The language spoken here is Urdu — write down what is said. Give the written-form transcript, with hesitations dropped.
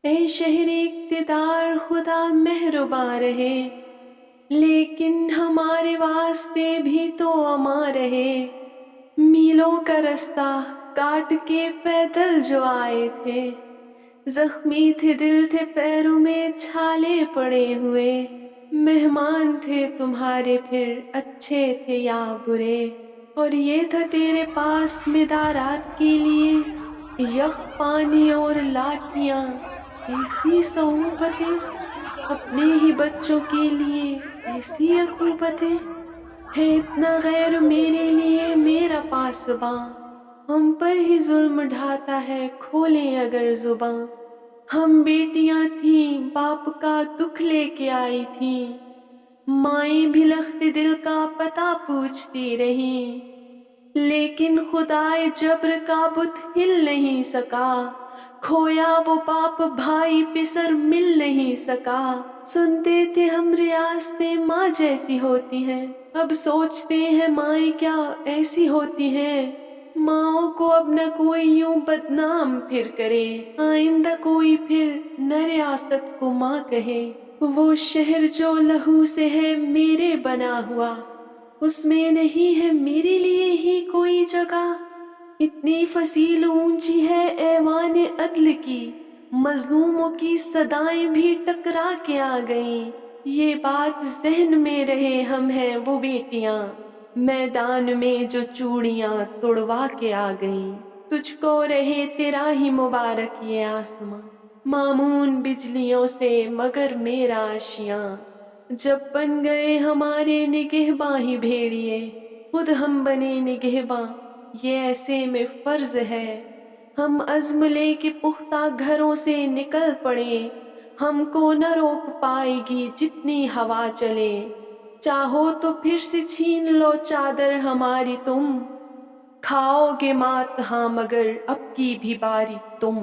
اے شہر اقتدار خدا مہرباں رہے، لیکن ہمارے واسطے بھی تو امان رہے۔ میلوں کا رستہ کاٹ کے پیدل جو آئے تھے، زخمی تھے دل تھے پیروں میں چھالے پڑے ہوئے، مہمان تھے تمہارے پھر اچھے تھے یا برے، اور یہ تھا تیرے پاس مدارات کے لیے یخ پانی اور لاٹھیاں، ایسی صعوبتیں اپنے ہی بچوں کے لیے، ایسی عقوبتیں ہے اتنا غیر میرے لیے میرا پاسباں، ہم پر ہی ظلم ڈھاتا ہے کھولیں اگر زباں۔ ہم بیٹیاں تھیں باپ کا دکھ لے کے آئی تھیں، مائیں بھی لخت دل کا پتہ پوچھتی رہیں، لیکن خدائے جبر کا بت ہل نہیں سکا، کھویا وہ باپ بھائی پسر مل نہیں سکا۔ سنتے تھے ہم ریاستیں ماں جیسی ہوتی ہیں، اب سوچتے ہیں مائیں کیا ایسی ہوتی ہیں۔ ماؤں کو اب نہ کوئی یوں بدنام پھر کرے، آئندہ کوئی پھر نہ ریاست کو ماں کہے۔ وہ شہر جو لہو سے ہے میرے بنا ہوا، اس میں نہیں ہے میرے لیے ہی کوئی جگہ۔ اتنی فصیل اونچی ہے ایوان عدل کی، مظلوموں کی صدائیں بھی ٹکرا کے آ گئیں۔ یہ بات ذہن میں رہے ہم ہیں وہ بیٹیاں، میدان میں جو چوڑیاں توڑوا کے آ گئیں۔ تجھ کو رہے تیرا ہی مبارک یہ آسماں، مامون بجلیوں سے مگر میرا آشیاں۔ جب بن گئے ہمارے نگہباں ہی بھیڑیے، خود ہم بنے نگہباں، یہ ایسے میں فرض ہے۔ ہم عزم لے کے پختہ گھروں سے نکل پڑے، ہم کو نہ روک پائے گی جتنی ہوا چلے۔ چاہو تو پھر سے چھین لو چادر ہماری تم، کھاؤ گے مات ہاں مگر اب کی بھی باری تم۔